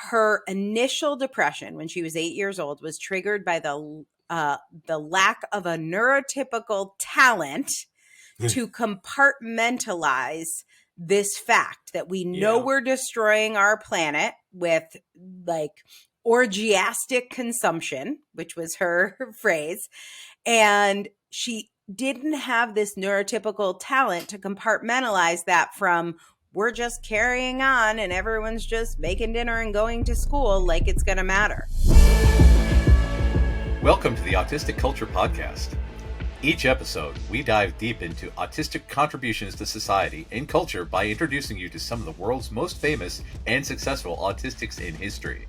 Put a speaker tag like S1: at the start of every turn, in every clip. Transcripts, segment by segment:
S1: her initial depression when she was 8 years old was triggered by the lack of a neurotypical talent to compartmentalize this fact that we know we're destroying our planet with like orgiastic consumption, which was her phrase. And she didn't have this neurotypical talent to compartmentalize that from we're just carrying on and everyone's just making dinner and going to school like it's going to matter.
S2: Welcome to the Autistic Culture Podcast. Each episode, we dive deep into autistic contributions to society and culture by introducing you to some of the world's most famous and successful autistics in history.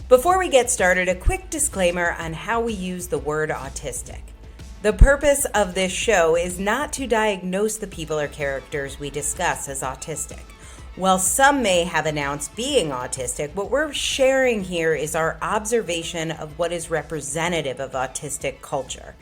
S1: Before we get started, a quick disclaimer on how we use the word autistic. The purpose of this show is not to diagnose the people or characters we discuss as autistic. While some may have announced being autistic, what we're sharing here is our observation of what is representative of autistic culture.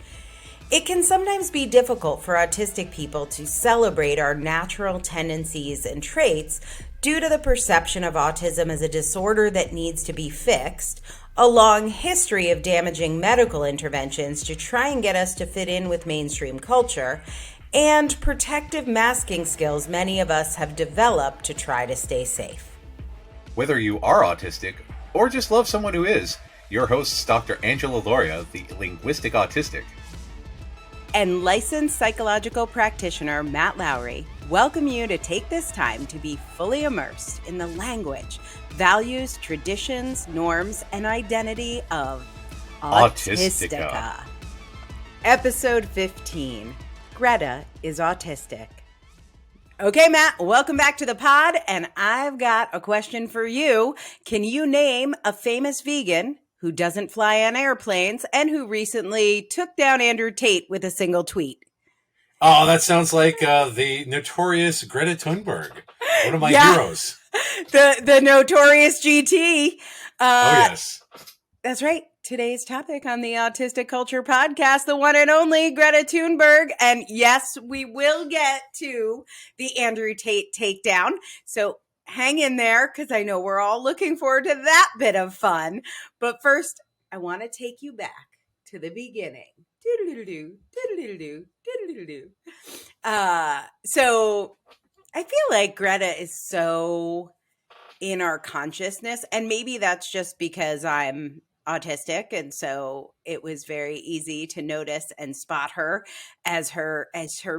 S1: It can sometimes be difficult for autistic people to celebrate our natural tendencies and traits due to the perception of autism as a disorder that needs to be fixed, a long history of damaging medical interventions to try and get us to fit in with mainstream culture, and protective masking skills many of us have developed to try to stay safe.
S2: Whether you are autistic or just love someone who is, your hosts Dr. Angela Loria, the linguistic autistic,
S1: and licensed psychological practitioner Matt Lowry welcome you to take this time to be fully immersed in the language, values, traditions, norms, and identity of Autistica. Episode 15, Greta is autistic. Okay, Matt, welcome back to the pod, and I've got a question for you. Can you name a famous vegan who doesn't fly on airplanes and who recently took down Andrew Tate with a single tweet?
S3: Oh, that sounds like the notorious Greta Thunberg, one of my heroes.
S1: The notorious GT.
S3: Yes.
S1: That's right. Today's topic on the Autistic Culture Podcast, the one and only Greta Thunberg. And yes, we will get to the Andrew Tate takedown. So hang in there because I know we're all looking forward to that bit of fun. But first, I want to take you back to the beginning. So I feel like Greta is so in our consciousness, and maybe that's just because I'm autistic, and so it was very easy to notice and spot her as her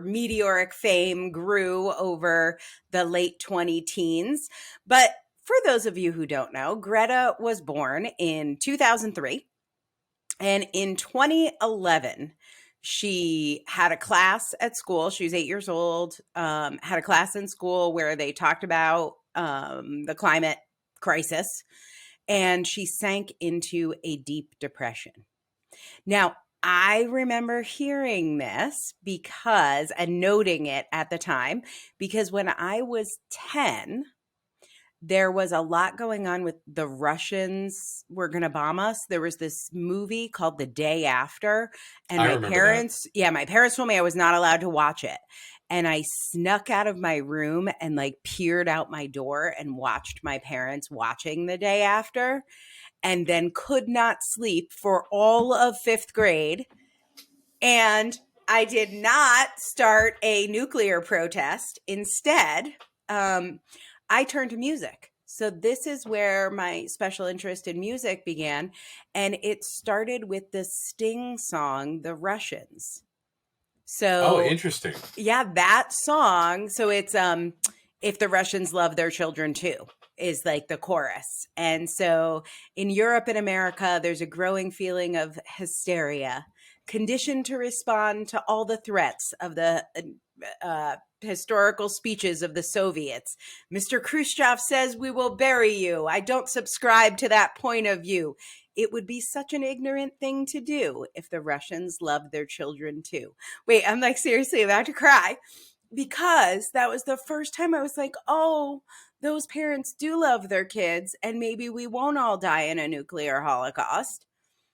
S1: meteoric fame grew over the late 20 teens. But for those of you who don't know, Greta was born in 2003. And in 2011, she had a class at school. She was 8 years old, had a class in school where they talked about the climate crisis, and she sank into a deep depression. Now, I remember hearing this and noting it at the time, because when I was 10, there was a lot going on with the Russians were going to bomb us. There was this movie called The Day After. And my parents told me I was not allowed to watch it. And I snuck out of my room and peered out my door and watched my parents watching The Day After, and then could not sleep for all of 5th grade. And I did not start a nuclear protest. Instead, I turned to music. So this is where my special interest in music began. And it started with the Sting song, The Russians. So,
S3: interesting.
S1: Yeah, that song. So it's If the Russians Love Their Children Too is the chorus. And so in Europe and America, there's a growing feeling of hysteria, conditioned to respond to all the threats of the historical speeches of the Soviets. Mr. Khrushchev says we will bury you. I don't subscribe to that point of view. It would be such an ignorant thing to do if the Russians loved their children too. Wait, I'm seriously about to cry, because that was the first time I was oh, those parents do love their kids, and maybe we won't all die in a nuclear holocaust.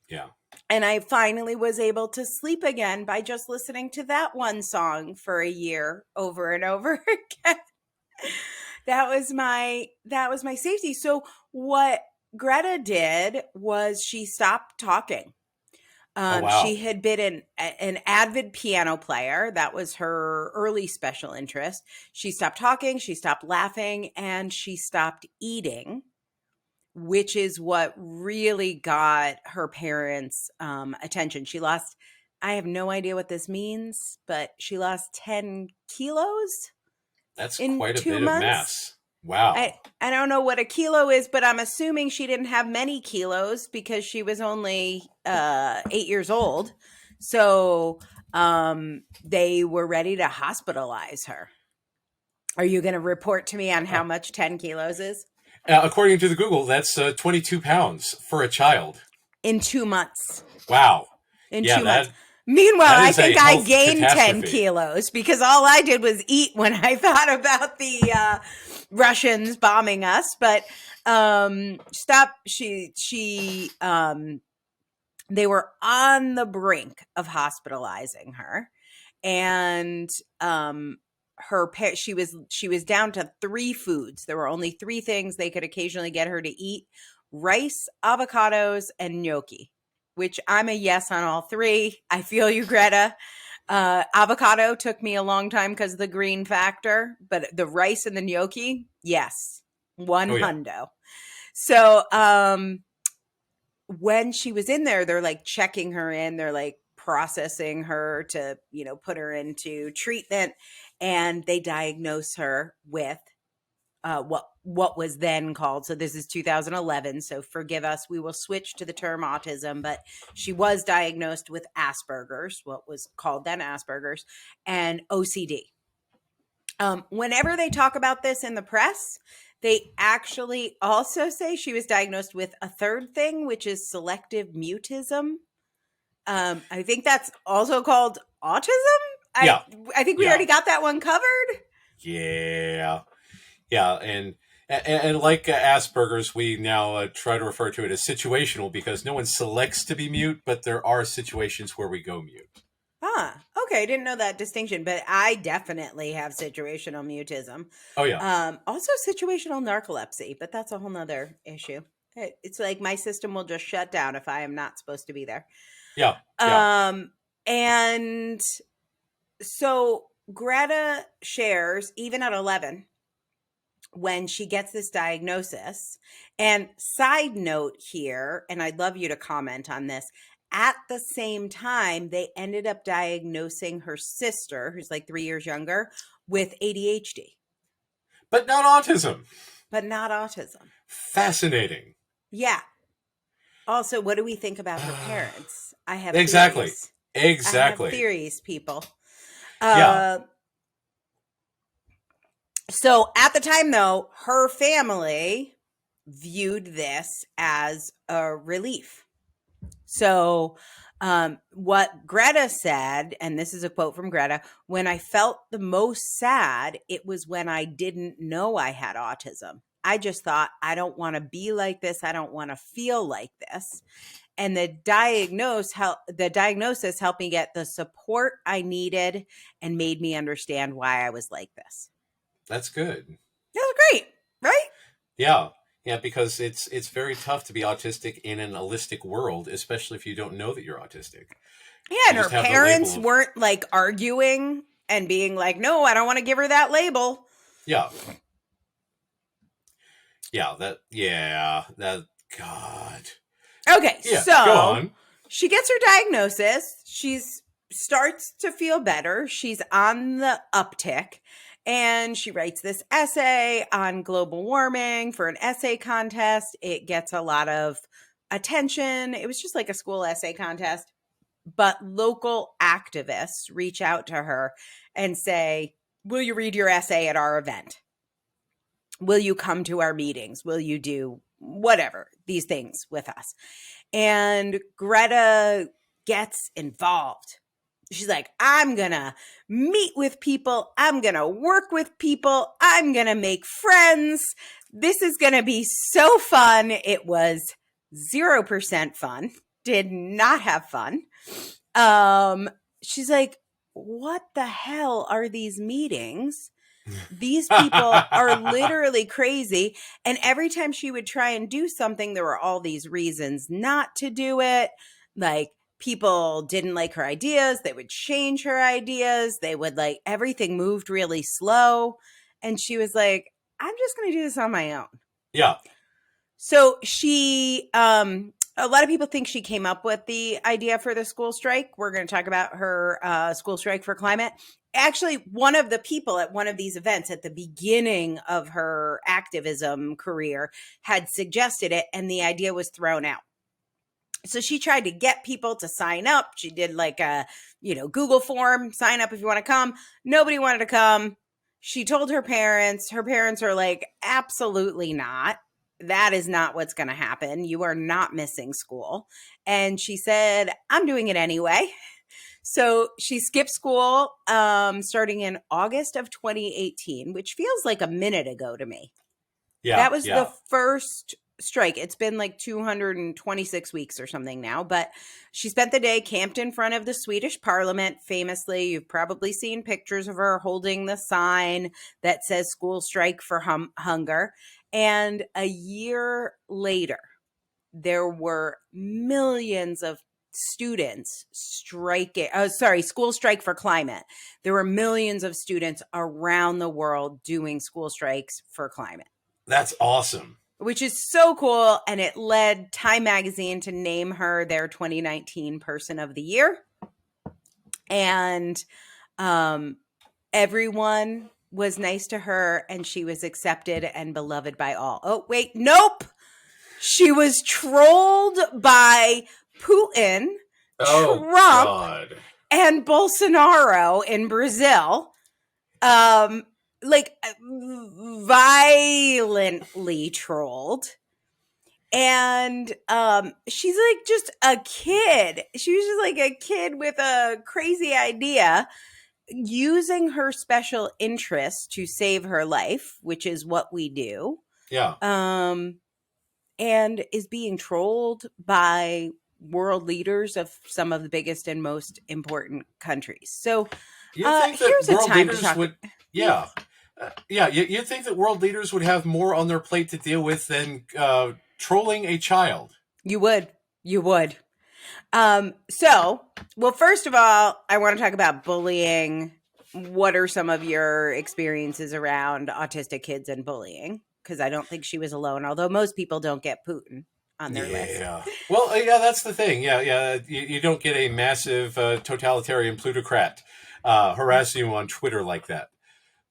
S3: Yeah.
S1: And I finally was able to sleep again by just listening to that one song for a year over and over again. that was my safety. So what Greta did was she stopped talking.
S3: Oh, wow.
S1: She had been an avid piano player. That was her early special interest. She stopped talking, she stopped laughing, and she stopped eating, which is what really got her parents' attention. She lost, I have no idea what this means, but she lost 10 kilos
S3: That's
S1: in
S3: quite a
S1: 2
S3: bit of
S1: months.
S3: mass. Wow.
S1: I don't know what a kilo is, but I'm assuming she didn't have many kilos because she was only 8 years old. So they were ready to hospitalize her. Are you going to report to me on how much 10 kilos is?
S3: According to the Google, that's 22 pounds for a child.
S1: In 2 months.
S3: Wow.
S1: In
S3: Yeah,
S1: 2 months. Meanwhile,
S3: that
S1: I
S3: is a
S1: think I
S3: health
S1: gained 10
S3: catastrophe.
S1: kilos because all I did was eat when I thought about the Russians bombing us. But they were on the brink of hospitalizing her, and she was down to 3 foods. There were only 3 things they could occasionally get her to eat: rice, avocados, and gnocchi, which I'm a yes on all 3. I feel you, Greta. Avocado took me a long time because of the green factor, but the rice and the gnocchi, yes, one
S3: Oh, yeah.
S1: hundo. So when she was in there, they're like checking her in, they're like processing her to, put her into treatment, and they diagnose her with what was then called, so this is 2011, so forgive us, we will switch to the term autism, but she was diagnosed with Asperger's, what was called then Asperger's, and OCD. Whenever they talk about this in the press, they actually also say she was diagnosed with a third thing, which is selective mutism. I think that's also called autism.
S3: Yeah.
S1: I think we already got that one covered.
S3: Yeah. Yeah, and like Asperger's, we now try to refer to it as situational because no one selects to be mute, but there are situations where we go mute.
S1: Okay. I didn't know that distinction, but I definitely have situational mutism.
S3: Oh, yeah.
S1: Also situational narcolepsy, but that's a whole nother issue. It's like my system will just shut down if I am not supposed to be there.
S3: Yeah.
S1: And so Greta shares, even at 11, when she gets this diagnosis, and side note here, and I'd love you to comment on this, at the same time, they ended up diagnosing her sister, who's like 3 years younger, with ADHD.
S3: But not autism. Fascinating.
S1: Yeah. Also, what do we think about her parents? I have
S3: Exactly.
S1: theories.
S3: Exactly.
S1: I have theories, people.
S3: Yeah.
S1: So at the time, though, her family viewed this as a relief. So what Greta said, and this is a quote from Greta, when I felt the most sad, it was when I didn't know I had autism. I just thought, I don't want to be like this. I don't want to feel like this. And the diagnosis helped me get the support I needed and made me understand why I was like this.
S3: That's good.
S1: That was great, right?
S3: Yeah. Yeah, because it's very tough to be autistic in an holistic world, especially if you don't know that you're autistic.
S1: Yeah, and
S3: You
S1: her
S3: just have the
S1: parents
S3: label of-
S1: weren't like arguing and being like, no, I don't want to give her that label.
S3: Yeah. God.
S1: Okay,
S3: Yeah,
S1: so
S3: go on.
S1: she gets her diagnosis. She starts to feel better. She's on the uptick. And she writes this essay on global warming for an essay contest. It gets a lot of attention. It was just like a school essay contest. But local activists reach out to her and say, will you read your essay at our event? Will you come to our meetings? Will you do whatever, these things with us? And Greta gets involved. She's like, I'm going to meet with people. I'm going to work with people. I'm going to make friends. This is going to be so fun. It was 0% fun. Did not have fun. She's like, what the hell are these meetings? These people are literally crazy. And every time she would try and do something, there were all these reasons not to do it. Like, people didn't like her ideas. They would change her ideas. They would, like, everything moved really slow. And she was like, I'm just going to do this on my own.
S3: Yeah.
S1: So she, a lot of people think she came up with the idea for the school strike. We're going to talk about her school strike for climate. Actually, one of the people at one of these events at the beginning of her activism career had suggested it, and the idea was thrown out. So she tried to get people to sign up. She did like a, Google form, sign up if you want to come. Nobody wanted to come. She told her parents. Her parents are like, absolutely not. That is not what's going to happen. You are not missing school. And she said, I'm doing it anyway. So she skipped school starting in August of 2018, which feels like a minute ago to me.
S3: Yeah.
S1: That was the first strike. It's been like 226 weeks or something now, but she spent the day camped in front of the Swedish parliament. Famously, you've probably seen pictures of her holding the sign that says school strike for hunger. And a year later, there were millions of students striking, school strike for climate. There were millions of students around the world doing school strikes for climate.
S3: That's awesome.
S1: Which is so cool. And it led Time Magazine to name her their 2019 Person of the Year. And everyone was nice to her, and she was accepted and beloved by all. Oh, wait, nope. She was trolled by Putin, Trump,
S3: God.
S1: and Bolsonaro in Brazil. Violently trolled. And she's like just a kid. She was just like a kid with a crazy idea, using her special interest to save her life, which is what we do.
S3: Yeah.
S1: And is being trolled by world leaders of some of the biggest and most important countries. So here's a time to talk.
S3: You think that world leaders would have more on their plate to deal with than trolling a child? You would.
S1: Well, first of all, I want to talk about bullying. What are some of your experiences around autistic kids and bullying? Because I don't think she was alone, although most people don't get Putin on their list.
S3: Yeah. Well, that's the thing. Yeah. You don't get a massive totalitarian plutocrat harassing you on Twitter like that.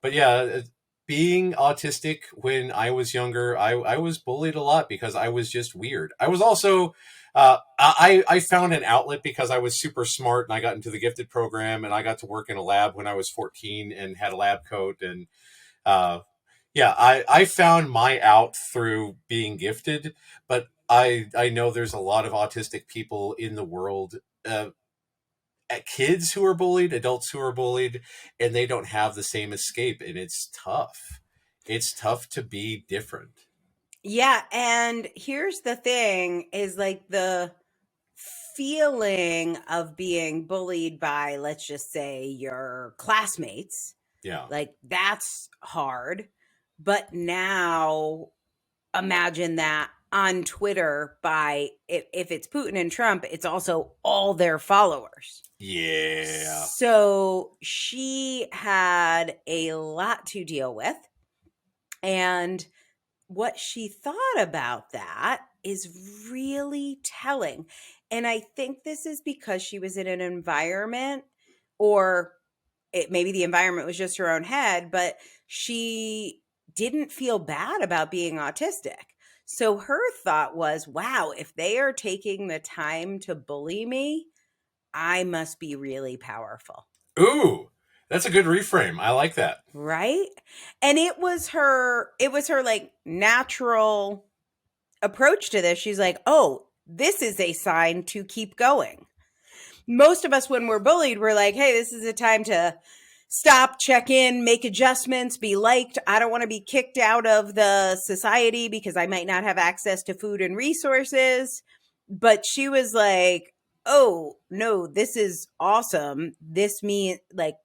S3: But yeah, being autistic when I was younger, I was bullied a lot because I was just weird. I was also, I found an outlet because I was super smart, and I got into the gifted program, and I got to work in a lab when I was 14 and had a lab coat. And I found my out through being gifted, but I know there's a lot of autistic people in the world, kids who are bullied, adults who are bullied, and they don't have the same escape. And it's tough. It's tough to be different.
S1: Yeah. And here's the thing is like the feeling of being bullied by, let's just say, your classmates.
S3: Yeah.
S1: Like, that's hard. But now imagine that on Twitter by, if it's Putin and Trump, it's also all their followers.
S3: Yeah.
S1: So she had a lot to deal with. And what she thought about that is really telling. And I think this is because she was in an environment, or maybe the environment was just her own head, but she didn't feel bad about being autistic. So her thought was, wow, if they are taking the time to bully me, I must be really powerful.
S3: Ooh, that's a good reframe. I like that.
S1: Right? And it was her like natural approach to this. She's like, oh, this is a sign to keep going. Most of us, when we're bullied, we're like, hey, this is a time to stop, check in, make adjustments, be liked. I don't want to be kicked out of the society because I might not have access to food and resources. But she was like, oh, no, this is awesome. This means like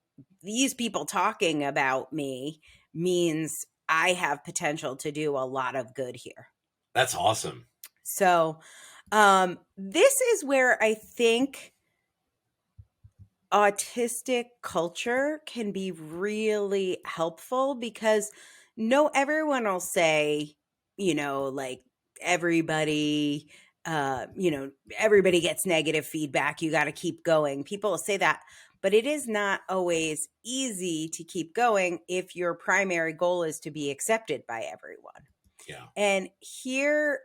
S1: these people talking about me means I have potential to do a lot of good here.
S3: That's awesome.
S1: So this is where I think autistic culture can be really helpful, because everyone will say, like everybody, everybody gets negative feedback. You got to keep going. People will say that, but it is not always easy to keep going if your primary goal is to be accepted by everyone.
S3: Yeah.
S1: And here,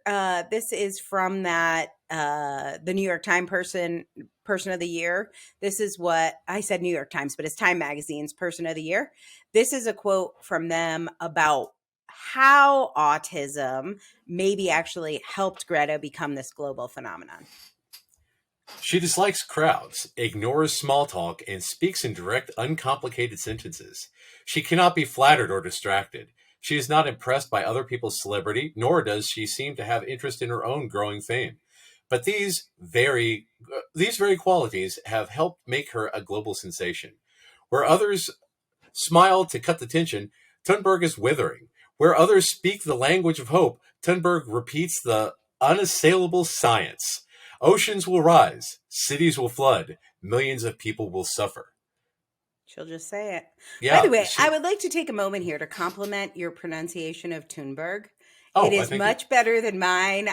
S1: this is from that the New York Times person of the year. This is what I said, New York Times, but it's Time Magazine's person of the year. This is a quote from them about how autism maybe actually helped Greta become this global phenomenon.
S3: She dislikes crowds, ignores small talk, and speaks in direct, uncomplicated sentences. She cannot be flattered or distracted. She is not impressed by other people's celebrity, nor does she seem to have interest in her own growing fame. But these very qualities have helped make her a global sensation. Where others smile to cut the tension, Thunberg is withering. Where others speak the language of hope, Thunberg repeats the unassailable science. Oceans will rise, cities will flood, millions of people will suffer.
S1: She'll just say it.
S3: Yeah,
S1: By the way, I would like to take a moment here to compliment your pronunciation of Thunberg.
S3: Oh,
S1: it is much better than mine.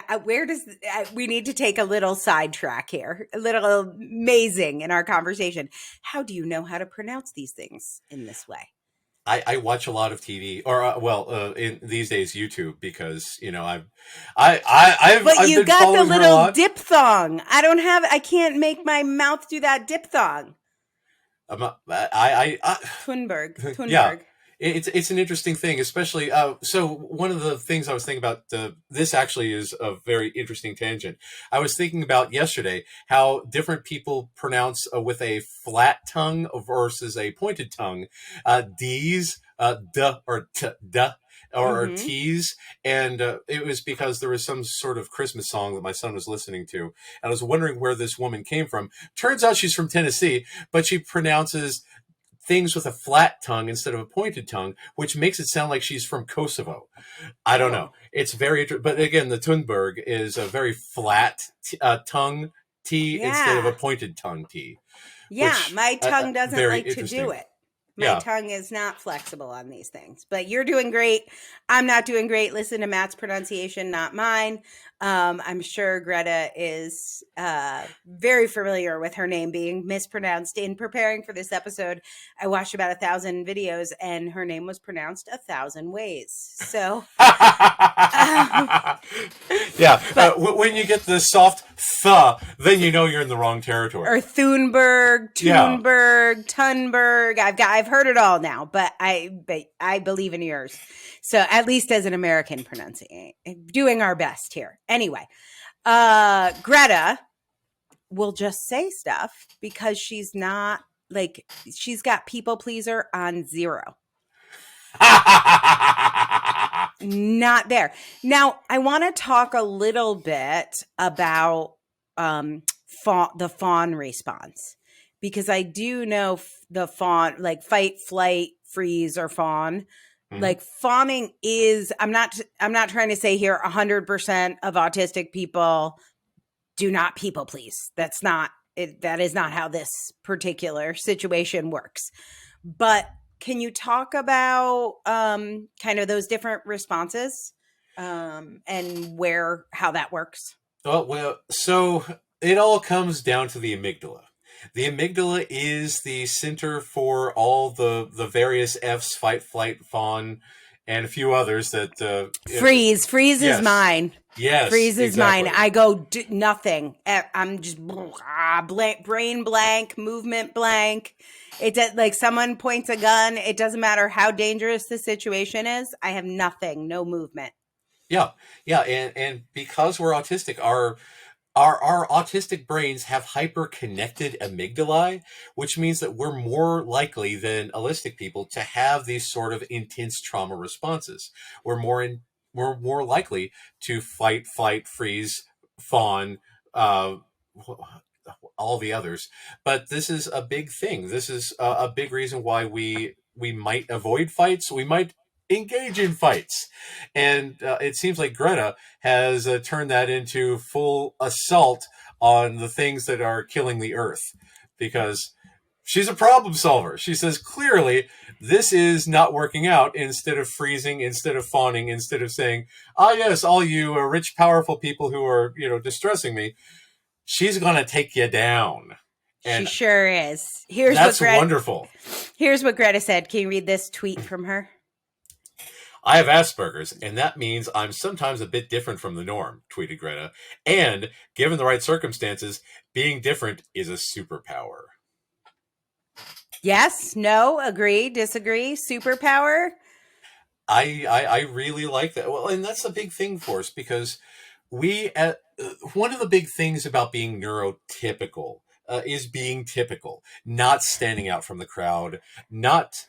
S1: We need to take a little sidetrack here, a little amazing in our conversation. How do you know how to pronounce these things in this way?
S3: I watch a lot of TV, or in these days YouTube, because I've
S1: But you
S3: been
S1: got the
S3: following her a
S1: little
S3: lot.
S1: diphthong. I can't make my mouth do that diphthong. Thunberg.
S3: Yeah, it's an interesting thing, especially. So one of the things I was thinking about, this actually is a very interesting tangent. I was thinking about yesterday how different people pronounce with a flat tongue versus a pointed tongue. D's, duh, or duh. Or T's, and it was because there was some sort of Christmas song that my son was listening to, and I was wondering where this woman came from. Turns out she's from Tennessee, but she pronounces things with a flat tongue instead of a pointed tongue, which makes it sound like she's from Kosovo. I don't know. It's very interesting. But again, the Thunberg is a very flat tongue T instead of a pointed tongue T.
S1: Yeah, my tongue doesn't like to do it. My tongue is not flexible on these things, but you're doing great. I'm not doing great. Listen to Matt's pronunciation, not mine. I'm sure Greta is very familiar with her name being mispronounced. In preparing for this episode, I watched about 1,000 videos, and her name was pronounced 1,000 ways. So,
S3: when you get the soft th, then you know you're in the wrong territory.
S1: Or Thunberg, Thunberg. I've heard it all now, but I believe in yours. So at least as an American pronunciating, doing our best here. Anyway, Greta will just say stuff because she's not she's got people pleaser on 0. Not there. Now, I want to talk a little bit about the fawn response, because I do know the fawn, like fight, flight, freeze, or fawn. Like fawning is, I'm not trying to say here 100% of autistic people do not people please. That's not it. That is not how this particular situation works. But can you talk about kind of those different responses and how that works?
S3: Well, so it all comes down to the amygdala. The amygdala is the center for all the various F's: fight, flight, fawn, and a few others that
S1: freeze. Freeze is mine.
S3: Yes,
S1: freeze is mine. I go nothing. I'm just blank, brain blank, movement blank. It does, like someone points a gun. It doesn't matter how dangerous the situation is. I have nothing, no movement.
S3: Yeah, and because we're autistic, our autistic brains have hyper-connected amygdalae, which means that we're more likely than allistic people to have these sort of intense trauma responses. We're more likely to fight, flight, freeze, fawn, all the others. But this is a big thing. This is a big reason why we might avoid fights. We might engage in fights. And it seems like Greta has turned that into full assault on the things that are killing the earth, because she's a problem solver. She says, clearly, this is not working out. Instead of freezing, instead of fawning, instead of saying, ah, yes, all you rich, powerful people who are, distressing me, she's going to take you down.
S1: And she sure is.
S3: That's wonderful.
S1: Here's what Greta said. Can you read this tweet from her?
S3: I have Asperger's, and that means I'm sometimes a bit different from the norm, tweeted Greta. And given the right circumstances, being different is a superpower.
S1: Yes, no, agree, disagree, superpower?
S3: I really like that. Well, and that's a big thing for us, because one of the big things about being neurotypical is being typical, not standing out from the crowd, not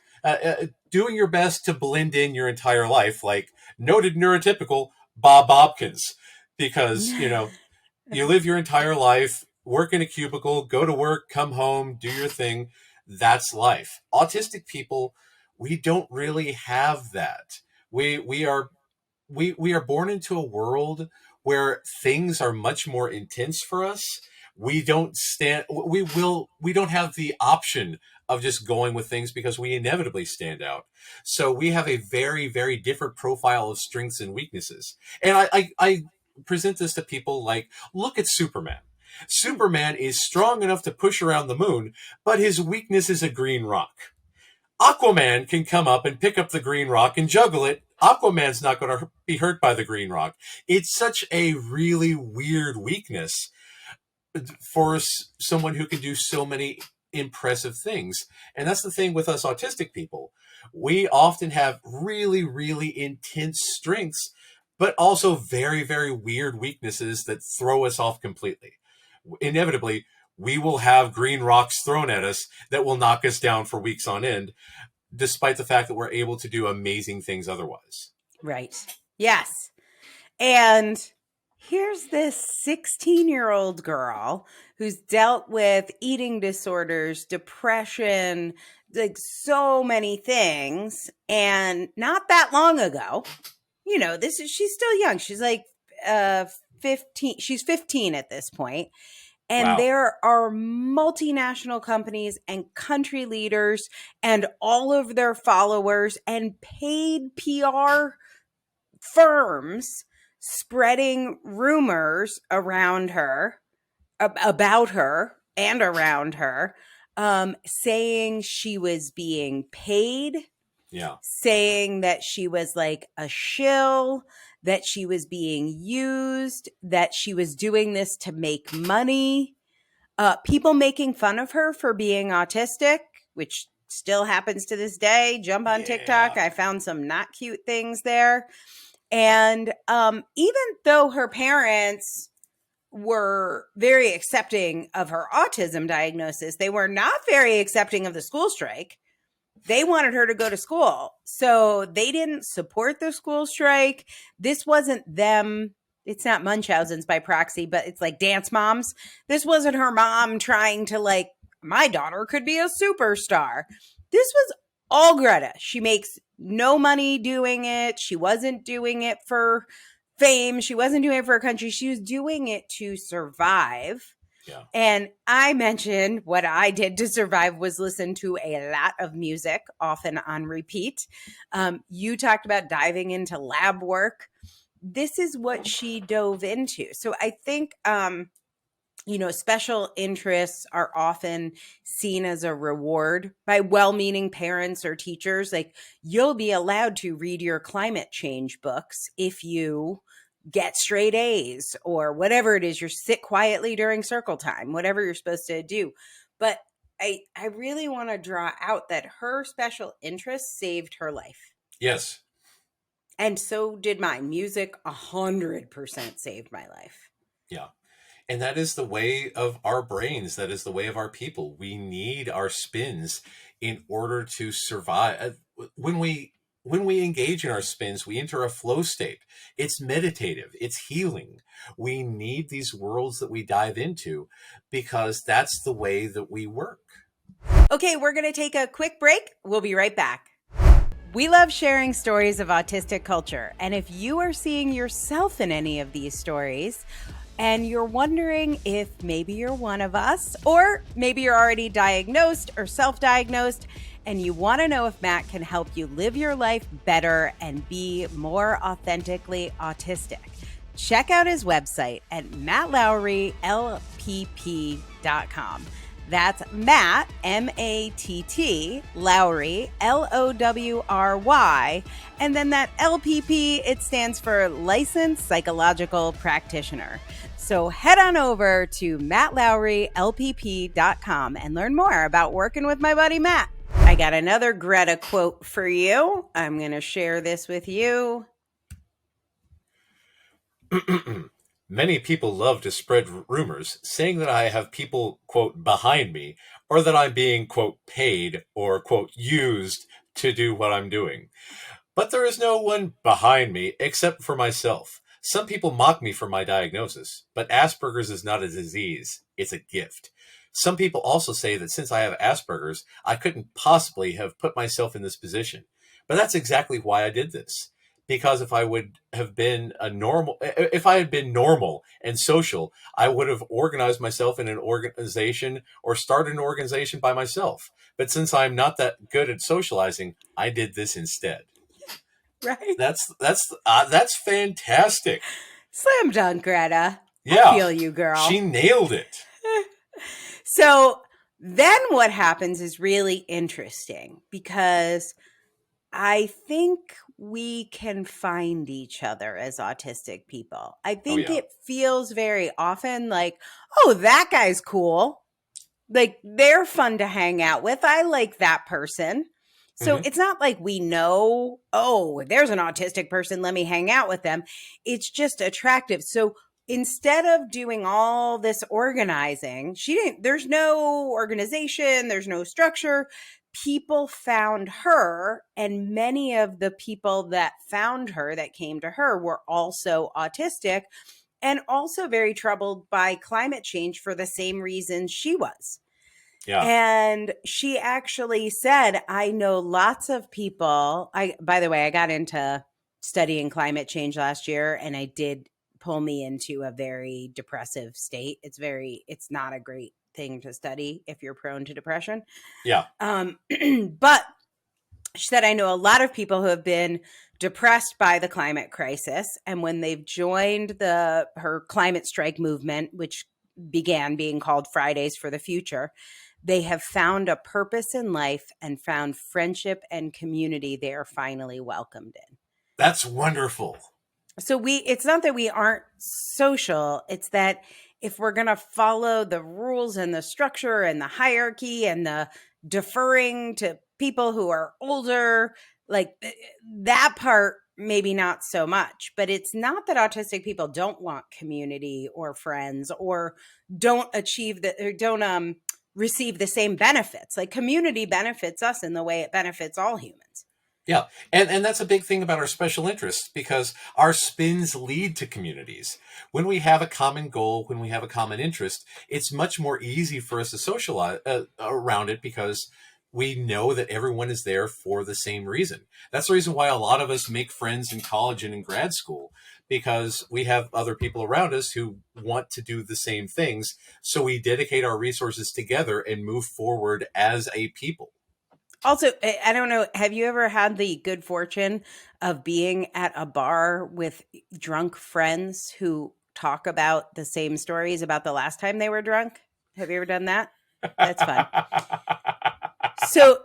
S3: doing your best to blend in your entire life, like noted neurotypical Bob Hopkins, because, you live your entire life, work in a cubicle, go to work, come home, do your thing. That's life. Autistic people, we don't really have that. We are born into a world where things are much more intense for us. We don't have the option of just going with things, because we inevitably stand out. So we have a very, very different profile of strengths and weaknesses. And I present this to people like, look at Superman. Superman is strong enough to push around the moon, but his weakness is a green rock. Aquaman can come up and pick up the green rock and juggle it. Aquaman's not going to be hurt by the green rock. It's such a really weird weakness for someone who can do so many impressive things. And that's the thing with us autistic people. We often have really, really intense strengths, but also very, very weird weaknesses that throw us off completely. Inevitably, we will have green rocks thrown at us that will knock us down for weeks on end, despite the fact that we're able to do amazing things otherwise.
S1: Right. Yes. And here's this 16-year-old girl who's dealt with eating disorders, depression, like so many things. And not that long ago, she's still young. She's like 15. She's 15 at this point. And
S3: Wow.
S1: There are multinational companies and country leaders and all of their followers and paid PR firms spreading rumors around her, about her and around her, saying she was being paid.
S3: Yeah.
S1: Saying that she was like a shill, that she was being used, that she was doing this to make money. People making fun of her for being autistic, which still happens to this day. Jump on TikTok. I found some not cute things there. And even though her parents were very accepting of her autism diagnosis, they were not very accepting of the school strike. They wanted her to go to school. So they didn't support the school strike. This wasn't them. It's not Munchausen's by proxy, but it's like dance moms. This wasn't her mom trying to like, my daughter could be a superstar. This was all Greta. She makes no money doing it. She wasn't doing it for fame. She wasn't doing it for her country. She was doing it to survive.
S3: Yeah.
S1: And I mentioned what I did to survive was listen to a lot of music, often on repeat. You talked about diving into lab work. This is what she dove into. So I think, special interests are often seen as a reward by well-meaning parents or teachers. Like, you'll be allowed to read your climate change books if you get straight A's or whatever it is. You sit quietly during circle time, whatever you're supposed to do. But I really want to draw out that her special interests saved her life.
S3: Yes.
S1: And so did mine. Music 100% saved my life.
S3: Yeah. And that is the way of our brains. That is the way of our people. We need our spins in order to survive. When we engage in our spins, we enter a flow state. It's meditative. It's healing. We need these worlds that we dive into because that's the way that we work.
S1: Okay, we're going to take a quick break. We'll be right back. We love sharing stories of autistic culture, and if you are seeing yourself in any of these stories, and you're wondering if maybe you're one of us, or maybe you're already diagnosed or self-diagnosed, and you want to know if Matt can help you live your life better and be more authentically autistic, check out his website at mattlowrylpp.com. That's Matt, M-A-T-T, Lowry, L-O-W-R-Y, and then that LPP, it stands for Licensed Psychological Practitioner. So head on over to mattlowrylpp.com and learn more about working with my buddy Matt. I got another Greta quote for you. I'm going to share this with you.
S3: Many people love to spread rumors saying that I have people, quote, behind me, or that I'm being, quote, paid or, quote, used to do what I'm doing. But there is no one behind me except for myself. Some people mock me for my diagnosis, but Asperger's is not a disease, it's a gift. Some people also say that since I have Asperger's, I couldn't possibly have put myself in this position. But that's exactly why I did this. Because if I had been normal and social, I would have organized myself in an organization or started an organization by myself. But since I'm not that good at socializing, I did this instead.
S1: Right?
S3: That's fantastic.
S1: Slam dunk, Greta.
S3: Yeah,
S1: I feel you, girl.
S3: She nailed it.
S1: So then what happens is really interesting because I think we can find each other as autistic people. I think it feels very often like, oh, that guy's cool. Like, they're fun to hang out with. I like that person. So it's not like we know, oh, there's an autistic person, let me hang out with them. It's just attractive. So instead of doing all this organizing, there's no organization, there's no structure. People found her, and many of the people that found her, that came to her, were also autistic and also very troubled by climate change for the same reason she was. Yeah. And she actually said, I know lots of people. By the way, I got into studying climate change last year, and it did pull me into a very depressive state. It's not a great thing to study if you're prone to depression.
S3: Yeah.
S1: But she said, I know a lot of people who have been depressed by the climate crisis. And when they've joined her climate strike movement, which began being called Fridays for the Future, they have found a purpose in life and found friendship and community they are finally welcomed in.
S3: That's wonderful.
S1: So it's not that we aren't social. It's that if we're going to follow the rules and the structure and the hierarchy and the deferring to people who are older, like that part, maybe not so much. But it's not that autistic people don't want community or friends or don't receive the same benefits. Like, community benefits us in the way it benefits all humans.
S3: Yeah. And that's a big thing about our special interests, because our spins lead to communities. When we have a common goal, when we have a common interest, it's much more easy for us to socialize around it, because we know that everyone is there for the same reason. That's the reason why a lot of us make friends in college and in grad school, because we have other people around us who want to do the same things. So we dedicate our resources together and move forward as a people.
S1: Also, I don't know, have you ever had the good fortune of being at a bar with drunk friends who talk about the same stories about the last time they were drunk? Have you ever done that? That's fun. So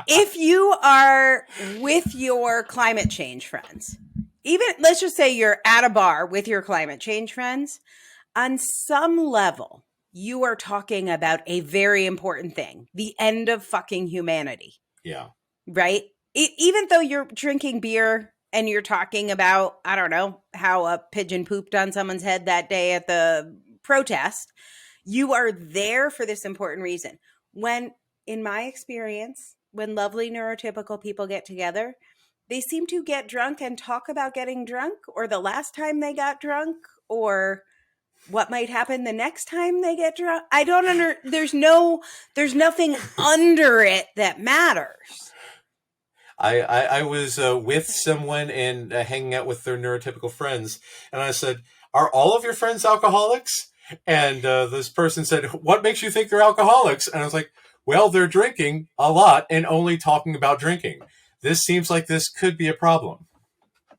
S1: if you are with your climate change friends, even let's just say you're at a bar with your climate change friends, on some level, you are talking about a very important thing, the end of fucking humanity.
S3: Yeah.
S1: Right? Even though you're drinking beer and you're talking about, I don't know, how a pigeon pooped on someone's head that day at the protest, you are there for this important reason. When, in my experience, when lovely neurotypical people get together, they seem to get drunk and talk about getting drunk, or the last time they got drunk, or what might happen the next time they get drunk. I don't there's nothing under it that matters.
S3: I was with someone and hanging out with their neurotypical friends, and I said, "Are all of your friends alcoholics?" And this person said, "What makes you think they're alcoholics?" And I was like, "Well, they're drinking a lot and only talking about drinking. This seems like this could be a problem."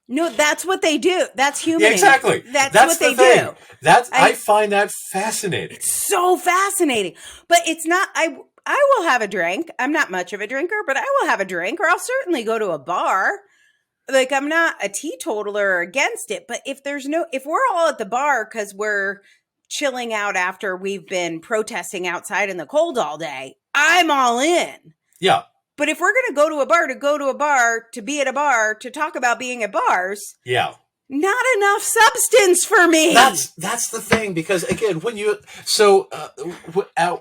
S1: No, that's what they do. That's human.
S3: Yeah, exactly.
S1: That's what they do.
S3: I find that fascinating.
S1: It's so fascinating. But it's not, I will have a drink. I'm not much of a drinker, but I will have a drink, or I'll certainly go to a bar. Like, I'm not a teetotaler or against it, but if we're all at the bar because we're chilling out after we've been protesting outside in the cold all day, I'm all in.
S3: Yeah.
S1: But if we're going to go to a bar, to be at a bar, to talk about being at bars,
S3: yeah,
S1: not enough substance for me.
S3: That's the thing, because again,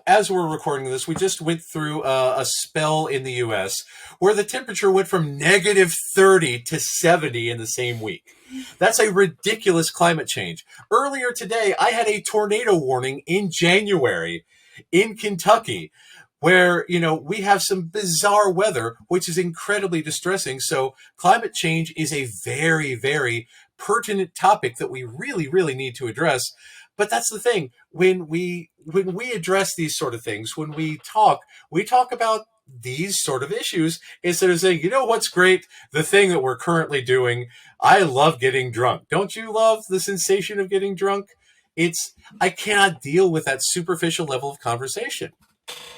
S3: as we're recording this, we just went through a spell in the U.S. where the temperature went from -30 to 70 in the same week. That's a ridiculous climate change. Earlier today, I had a tornado warning in January in Kentucky, where, we have some bizarre weather, which is incredibly distressing. So climate change is a very, very pertinent topic that we really, really need to address. But that's the thing. When we address these sort of things, when we talk about these sort of issues instead of saying, what's great? The thing that we're currently doing. I love getting drunk. Don't you love the sensation of getting drunk? I cannot deal with that superficial level of conversation.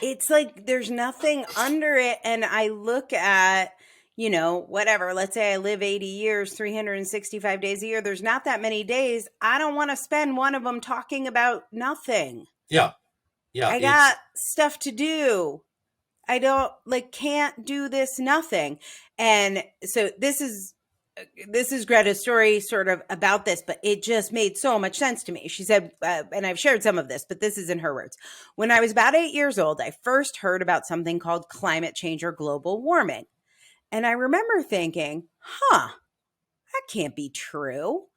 S1: It's like there's nothing under it. And I look at, whatever, let's say I live 80 years, 365 days a year. There's not that many days. I don't want to spend one of them talking about nothing.
S3: Yeah. Yeah.
S1: I got stuff to do. I can't do this nothing. And so this is Greta's story sort of about this, but it just made so much sense to me. She said, and I've shared some of this, but this is in her words. When I was about 8 years old, I first heard about something called climate change or global warming. And I remember thinking, that can't be true.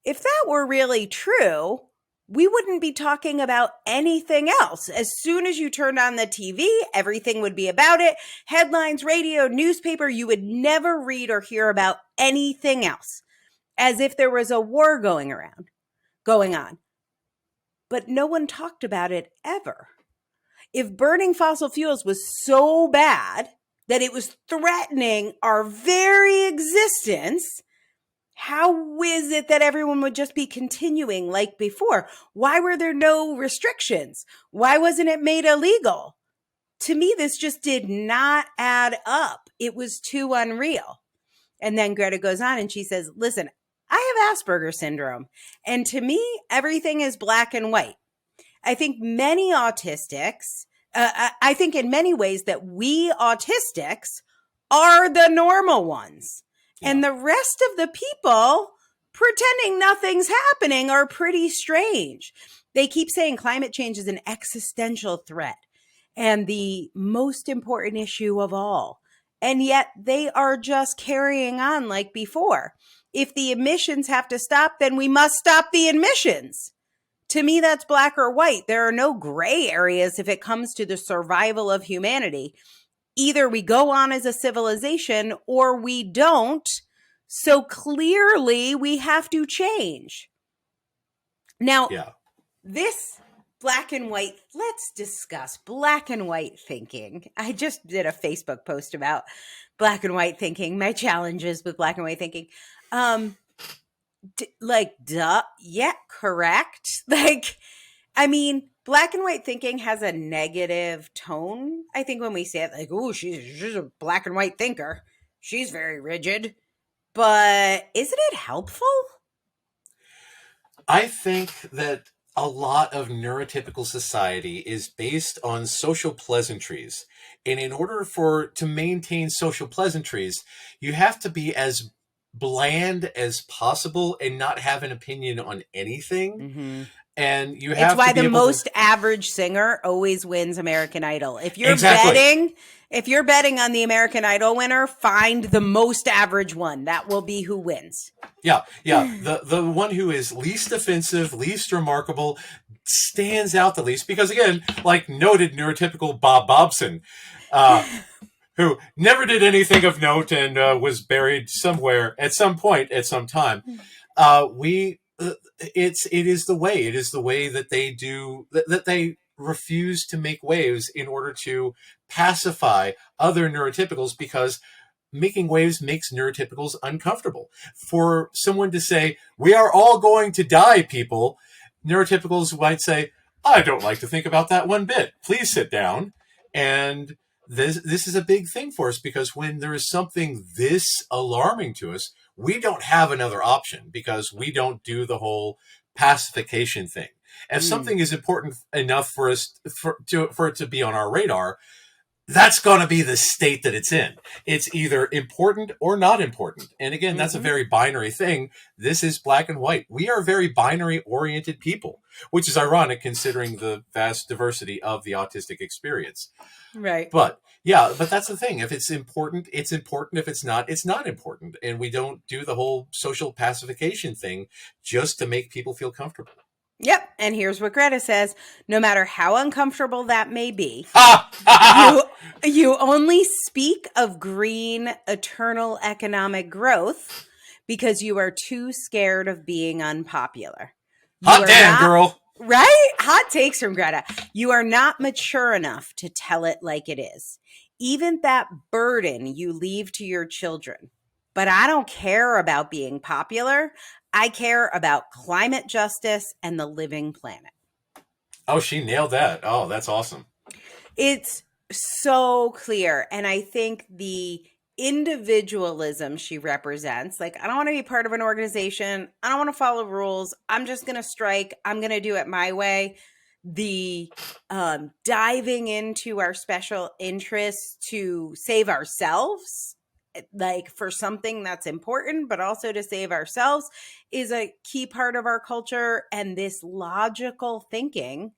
S1: If that were really true, we wouldn't be talking about anything else. As soon as you turned on the TV, everything would be about it. Headlines, radio, newspaper, you would never read or hear about anything else, as if there was a war going on. But no one talked about it ever. If burning fossil fuels was so bad that it was threatening our very existence, how is it that everyone would just be continuing like before? Why were there no restrictions? Why wasn't it made illegal? To me, this just did not add up. It was too unreal. And then Greta goes on and she says, listen, I have Asperger syndrome. And to me, everything is black and white. I think in many ways that we autistics are the normal ones. And the rest of the people pretending nothing's happening are pretty strange. They keep saying climate change is an existential threat and the most important issue of all. And yet they are just carrying on like before. If the emissions have to stop, then we must stop the emissions. To me, that's black or white. There are no gray areas if it comes to the survival of humanity. Either we go on as a civilization or we don't. So clearly we have to change. Now, this black and white, let's discuss black and white thinking. I just did a Facebook post about black and white thinking, my challenges with black and white thinking. Yeah, correct. Black and white thinking has a negative tone. I think when we say it, she's a black and white thinker. She's very rigid. But isn't it helpful?
S3: I think that a lot of neurotypical society is based on social pleasantries. And in order to maintain social pleasantries, you have to be as bland as possible and not have an opinion on anything. Mm-hmm. And you have
S1: it's why the most average singer always wins American Idol. If you're betting on the American Idol winner, find the most average one. That will be who wins.
S3: Yeah. The one who is least offensive, least remarkable, stands out the least. Because again, like noted neurotypical Bob Bobson, who never did anything of note and was buried somewhere at some point at some time. It is the way that they do that they refuse to make waves in order to pacify other neurotypicals, because making waves makes neurotypicals uncomfortable. For someone to say, we are all going to die, people, neurotypicals might say, I don't like to think about that one bit. Please sit down. And this is a big thing for us, because when there is something this alarming to us, we don't have another option, because we don't do the whole pacification thing. If something is important enough for us for it to be on our radar, that's going to be the state that it's in. It's either important or not important. And again, that's a very binary thing. This is black and white. We are very binary oriented people, which is ironic considering the vast diversity of the autistic experience.
S1: Right.
S3: But that's the thing. If it's important, it's important. If it's not important. And we don't do the whole social pacification thing just to make people feel comfortable.
S1: Yep. And here's what Greta says. No matter how uncomfortable that may be, you only speak of green, eternal economic growth because you are too scared of being unpopular.
S3: Hot damn, girl.
S1: Right? Hot takes from Greta. You are not mature enough to tell it like it is. Even that burden you leave to your children. But I don't care about being popular. I care about climate justice and the living planet.
S3: Oh, she nailed that. Oh, that's awesome.
S1: It's so clear. And I think the individualism she represents, like, I don't want to be part of an organization. I don't want to follow rules. I'm just going to strike. I'm going to do it my way. The diving into our special interests to save ourselves, like for something that's important, but also to save ourselves, is a key part of our culture. And this logical thinking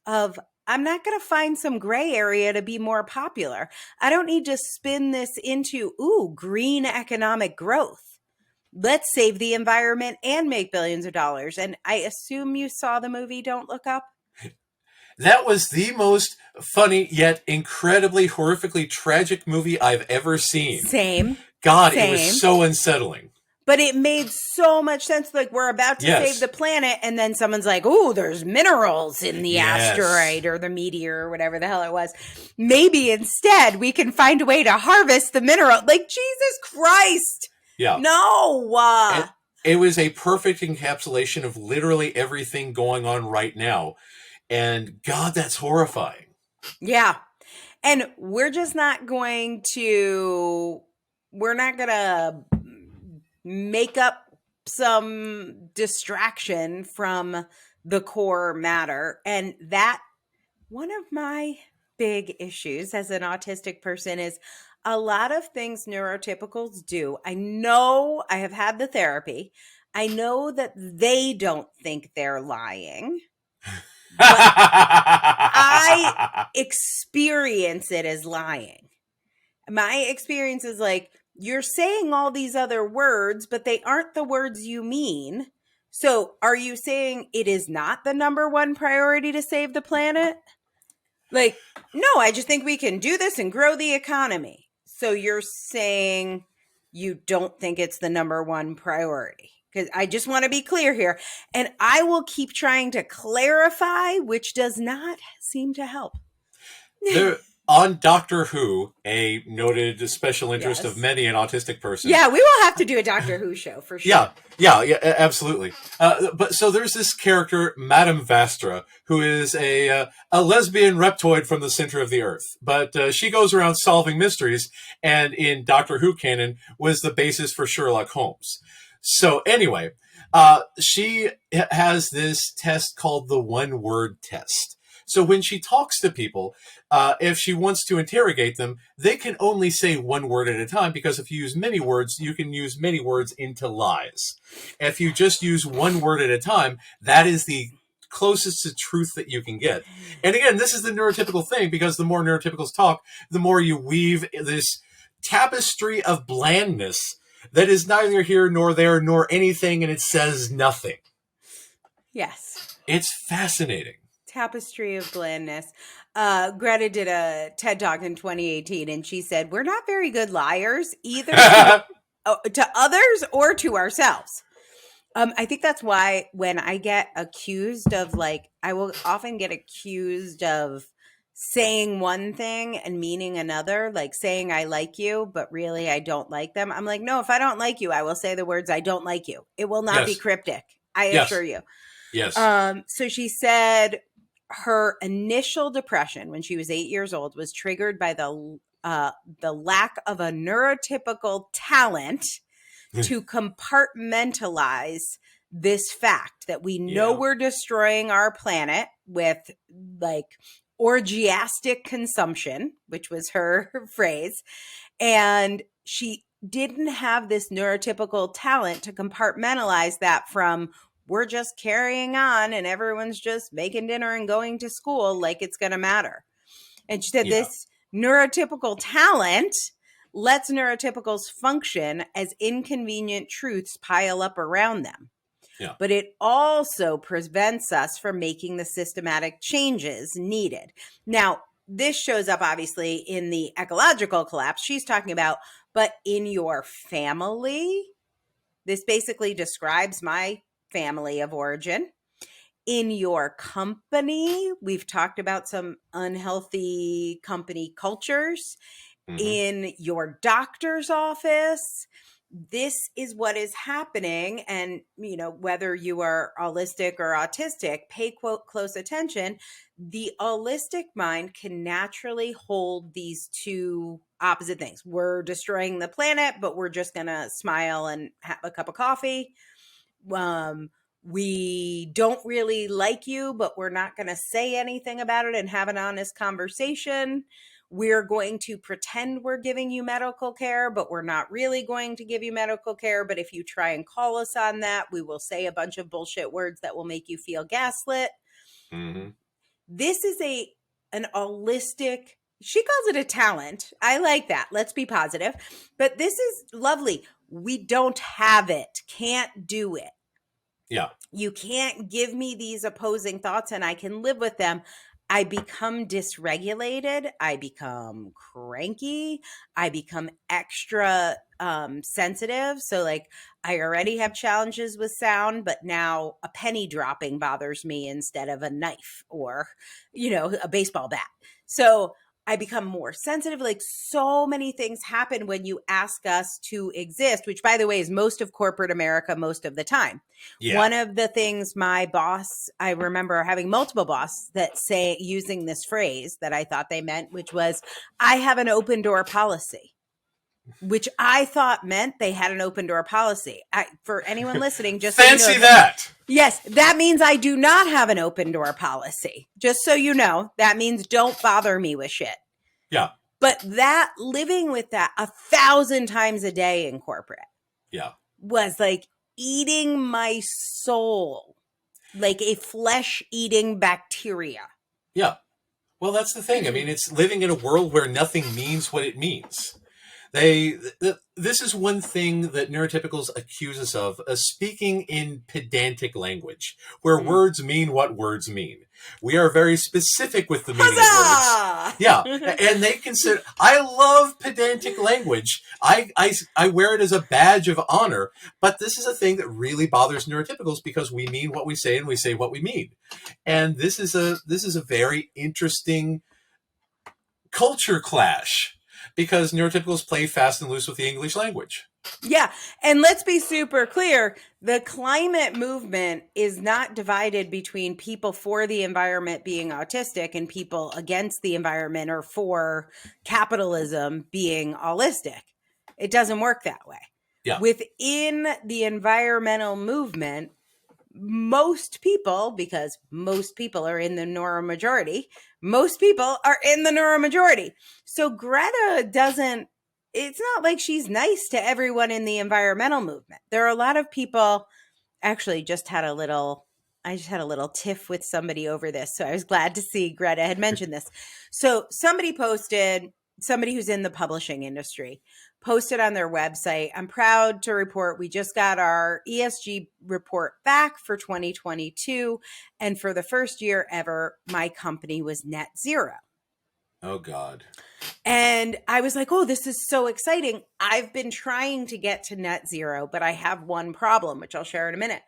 S1: of, I'm not going to find some gray area to be more popular. I don't need to spin this into, green economic growth. Let's save the environment and make billions of dollars. And I assume you saw the movie Don't Look Up.
S3: That was the most funny yet incredibly horrifically tragic movie I've ever seen.
S1: Same.
S3: God, It was so unsettling.
S1: But it made so much sense. Like, we're about to save the planet, and then someone's like, there's minerals in the asteroid or the meteor or whatever the hell it was. Maybe instead we can find a way to harvest the mineral. Like, Jesus Christ.
S3: Yeah.
S1: No.
S3: It was a perfect encapsulation of literally everything going on right now. And God, that's horrifying.
S1: Yeah. And we're not going to make up some distraction from the core matter. And that, one of my big issues as an autistic person is a lot of things neurotypicals do. I know, I have had the therapy. I know that they don't think they're lying. But I experience it as lying. My experience is like, you're saying all these other words, but they aren't the words you mean. So are you saying it is not the number one priority to save the planet? Like, no, I just think we can do this and grow the economy. So you're saying you don't think it's the number one priority. Because I just want to be clear here. And I will keep trying to clarify, which does not seem to help.
S3: On Doctor Who, a noted special interest of many an autistic person.
S1: Yeah, we will have to do a Doctor Who show for sure.
S3: Yeah, absolutely. But so there's this character, Madame Vastra, who is a lesbian reptoid from the center of the earth. But she goes around solving mysteries, and in Doctor Who canon was the basis for Sherlock Holmes. So anyway, she has this test called the one-word test. So when she talks to people, if she wants to interrogate them, they can only say one word at a time, because if you use many words, you can use many words into lies. If you just use one word at a time, that is the closest to truth that you can get. And again, this is the neurotypical thing, because the more neurotypicals talk, the more you weave this tapestry of blandness that is neither here nor there nor anything, and it says nothing.
S1: Yes.
S3: It's fascinating.
S1: tapestry of blandness. Greta did a TED Talk in 2018, and she said, we're not very good liars, either to others or to ourselves. I think that's why when I get accused of, like, I will often get accused of saying one thing and meaning another, like saying I like you, but really I don't like them. I'm like, no, if I don't like you, I will say the words I don't like you. It will not be
S3: Yes.
S1: cryptic. I
S3: Yes.
S1: assure you.
S3: Yes.
S1: So she said her initial depression when she was 8 years old was triggered by the lack of a neurotypical talent to compartmentalize this fact that we know
S3: Yeah.
S1: we're destroying our planet with, like, orgiastic consumption, which was her phrase. And she didn't have this neurotypical talent to compartmentalize that from, we're just carrying on and everyone's just making dinner and going to school like it's going to matter. And she said this neurotypical talent lets neurotypicals function as inconvenient truths pile up around them.
S3: Yeah.
S1: But it also prevents us from making the systematic changes needed. Now, this shows up obviously in the ecological collapse she's talking about, but in your family, this basically describes my family of origin. In your company, we've talked about some unhealthy company cultures.
S3: Mhm.
S1: In your doctor's office, this is what is happening. And, you know, whether you are holistic or autistic, pay close attention. The holistic mind can naturally hold these two opposite things. We're destroying the planet, but we're just going to smile and have a cup of coffee. We don't really like you, but we're not going to say anything about it and have an honest conversation. We're going to pretend we're giving you medical care, but we're not really going to give you medical care. But if you try and call us on that, we will say a bunch of bullshit words that will make you feel gaslit.
S3: Mhm.
S1: This is an holistic, she calls it a talent. I like that. Let's be positive. But this is lovely. We don't have it. Can't do it.
S3: Yeah.
S1: You can't give me these opposing thoughts and I can live with them. I become dysregulated. I become cranky. I become extra sensitive. So, like, I already have challenges with sound, but now a penny dropping bothers me instead of a knife or, you know, a baseball bat. So I become more sensitive. Like, so many things happen when you ask us to exist, which, by the way, is most of corporate America most of the time.
S3: Yeah.
S1: One of the things my boss, I remember having multiple bosses that say, using this phrase that I thought they meant, which was, I have an open door policy, which I thought meant they had an open door policy. For anyone listening, just
S3: Fancy
S1: so you know,
S3: that.
S1: Yes, that means I do not have an open door policy. Just so you know, that means don't bother me with shit.
S3: Yeah.
S1: But that, living with that 1,000 times a day in corporate,
S3: Yeah.
S1: was like eating my soul, like a flesh-eating bacteria.
S3: Yeah. Well, that's the thing. I mean, it's living in a world where nothing means what it means. This is one thing that neurotypicals accuse us of, speaking in pedantic language, where words mean what words mean. We are very specific with the meaning of words. Yeah, and they consider. I love pedantic language. I wear it as a badge of honor. But this is a thing that really bothers neurotypicals because we mean what we say and we say what we mean. And this is a very interesting culture clash. Because neurotypicals play fast and loose with the English language.
S1: Yeah. And let's be super clear. The climate movement is not divided between people for the environment being autistic and people against the environment or for capitalism being holistic. It doesn't work that way.
S3: Yeah.
S1: Within the environmental movement, most people, because most people are in the neuromajority, most people are in the neuromajority. So Greta doesn't, it's not like she's nice to everyone in the environmental movement. There are a lot of people, actually I just had a little tiff with somebody over this. So I was glad to see Greta had mentioned this. So somebody posted somebody who's in the publishing industry posted on their website, I'm proud to report we just got our ESG report back for 2022. And for the first year ever, my company was net zero.
S3: Oh, God.
S1: And I was like, oh, this is so exciting. I've been trying to get to net zero, but I have one problem, which I'll share in a minute.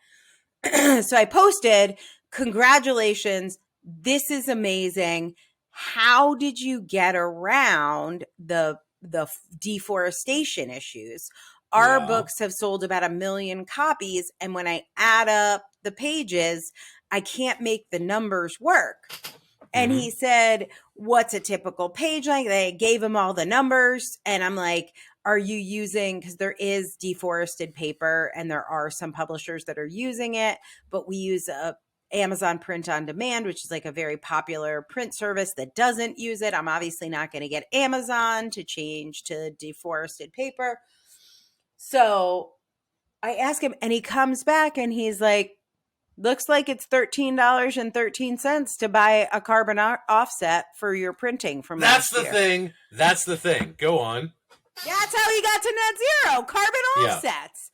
S1: So I posted, congratulations, this is amazing. How did you get around the deforestation issues? Our books have sold about 1 million copies, and when I add up the pages, I can't make the numbers work. And he said, what's a typical page like? They gave him all the numbers, and I'm like, are you using, because there is deforested paper and there are some publishers that are using it, but we use Amazon Print on Demand, which is like a very popular print service that doesn't use it. I'm obviously not going to get Amazon to change to deforested paper. So I ask him, and he comes back and he's like, looks like it's $13.13 to buy a carbon offset for your printing from last year.
S3: That's the thing. Go on.
S1: That's how he got to net zero, carbon offsets.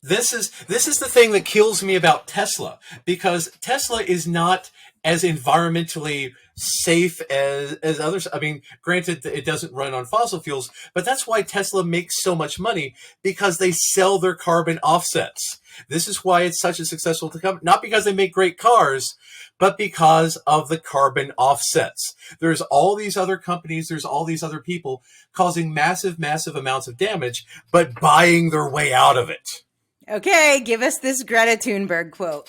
S3: This is the thing that kills me about Tesla, because Tesla is not as environmentally safe as others. I mean, granted, it doesn't run on fossil fuels, but that's why Tesla makes so much money, because they sell their carbon offsets. This is why it's such a successful company, not because they make great cars, but because of the carbon offsets. There's all these other companies, there's all these other people causing massive, massive amounts of damage, but buying their way out of it.
S1: Okay, give us this Greta Thunberg quote.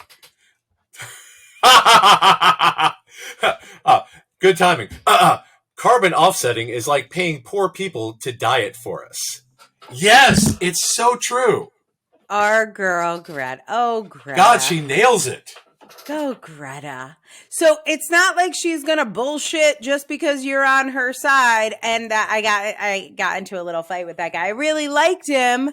S3: Good timing. Carbon offsetting is like paying poor people to diet for us. Yes, it's so true.
S1: Our girl, Greta. Oh, Greta.
S3: God, she nails it.
S1: Go, Greta. So it's not like she's going to bullshit just because you're on her side. And that I got into a little fight with that guy. I really liked him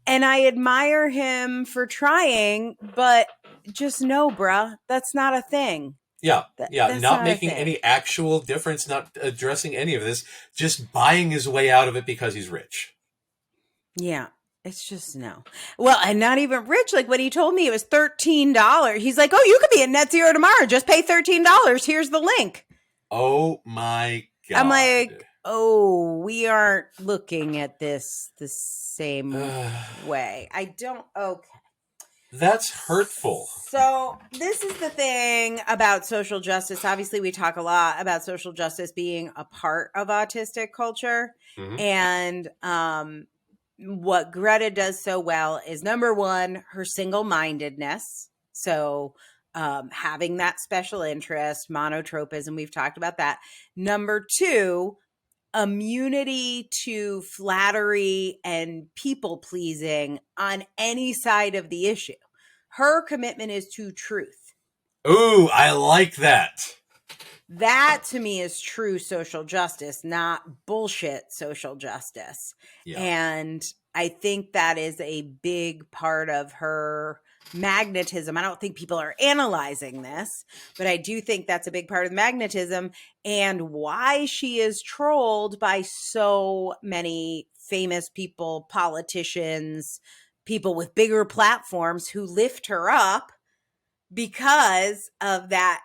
S1: and I admire him for trying, but just know, bruh, that's not a thing.
S3: Yeah, not making any actual difference, not addressing any of this, just buying his way out of it because he's rich.
S1: Yeah. It's just no. Well, and not even rich. Like when he told me it was $13. He's like, oh, you could be at net zero tomorrow. Just pay $13. Here's the link.
S3: Oh my God.
S1: I'm like, oh, we aren't looking at this the same way. I don't. Okay.
S3: That's hurtful.
S1: So this is the thing about social justice. Obviously, we talk a lot about social justice being a part of autistic culture. And, what Greta does so well is, number one, her single-mindedness. So having that special interest, monotropism, we've talked about that. Number two, immunity to flattery and people-pleasing on any side of the issue. Her commitment is to truth.
S3: Ooh, I like that.
S1: That to me is true social justice, not bullshit social justice. Yeah. And I think that is a big part of her magnetism. I don't think people are analyzing this, but I do think that's a big part of the magnetism and why she is trolled by so many famous people, politicians, people with bigger platforms who lift her up because of that.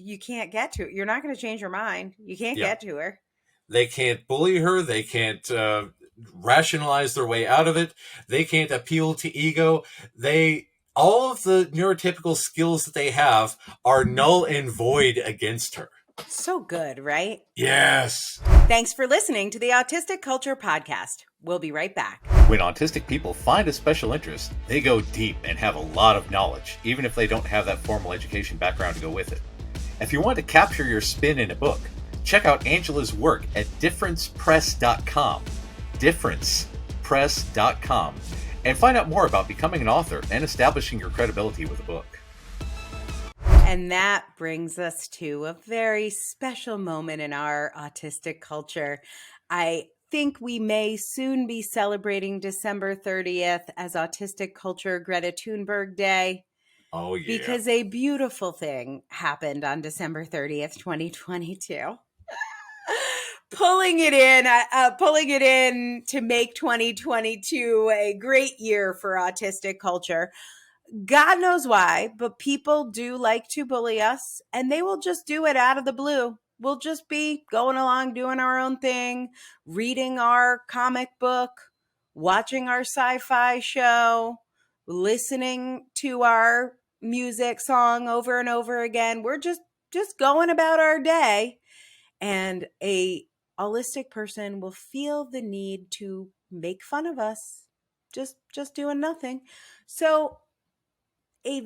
S1: You can't get to it. You're not going to change her mind. You can't get to her.
S3: They can't bully her. They can't rationalize their way out of it. They can't appeal to ego. All of the neurotypical skills that they have are null and void against her.
S1: So good, right?
S3: Yes.
S1: Thanks for listening to the Autistic Culture Podcast. We'll be right back.
S2: When autistic people find a special interest, they go deep and have a lot of knowledge, even if they don't have that formal education background to go with it. If you want to capture your spin in a book, check out Angela's work at differencepress.com, differencepress.com, and find out more about becoming an author and establishing your credibility with a book.
S1: And that brings us to a very special moment in our autistic culture. I think we may soon be celebrating December 30th as Autistic Culture Greta Thunberg Day.
S3: Oh, yeah.
S1: Because a beautiful thing happened on December 30th, 2022. pulling it in to make 2022 a great year for autistic culture. God knows why, but people do like to bully us, and they will just do it out of the blue. We'll just be going along, doing our own thing, reading our comic book, watching our sci-fi show, listening to our music song over and over again. We're just going about our day, and a holistic person will feel the need to make fun of us just doing nothing. So a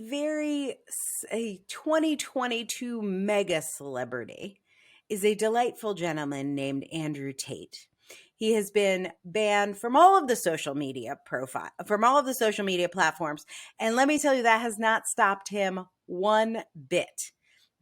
S1: 2022 mega celebrity is a delightful gentleman named Andrew Tate. He has been banned from all of the social media platforms. And let me tell you, that has not stopped him one bit,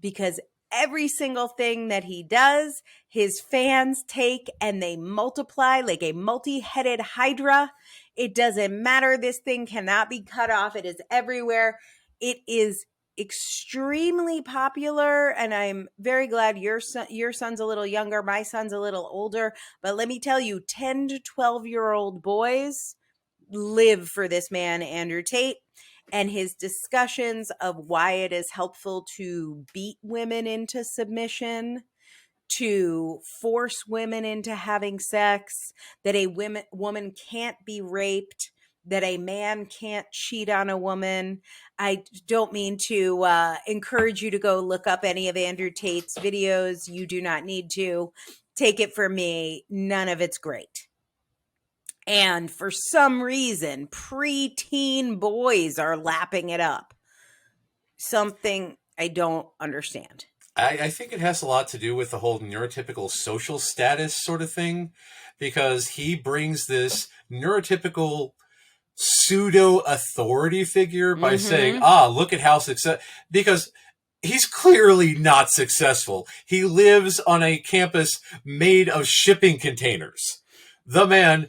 S1: because every single thing that he does, his fans take and they multiply like a multi-headed hydra. It doesn't matter. This thing cannot be cut off. It is everywhere. It is extremely popular, and I'm very glad your son's a little younger. My son's a little older. But let me tell you, 10 to 12-year-old boys live for this man, Andrew Tate, and his discussions of why it is helpful to beat women into submission, to force women into having sex, that a woman can't be raped, that a man can't cheat on a woman. I don't mean to encourage you to go look up any of Andrew Tate's videos. You do not need to. Take it from me, none of it's great. And for some reason, preteen boys are lapping it up. Something I don't understand.
S3: I think it has a lot to do with the whole neurotypical social status sort of thing, because he brings this neurotypical pseudo authority figure by saying, look at how because he's clearly not successful. He lives on a campus made of shipping containers. The man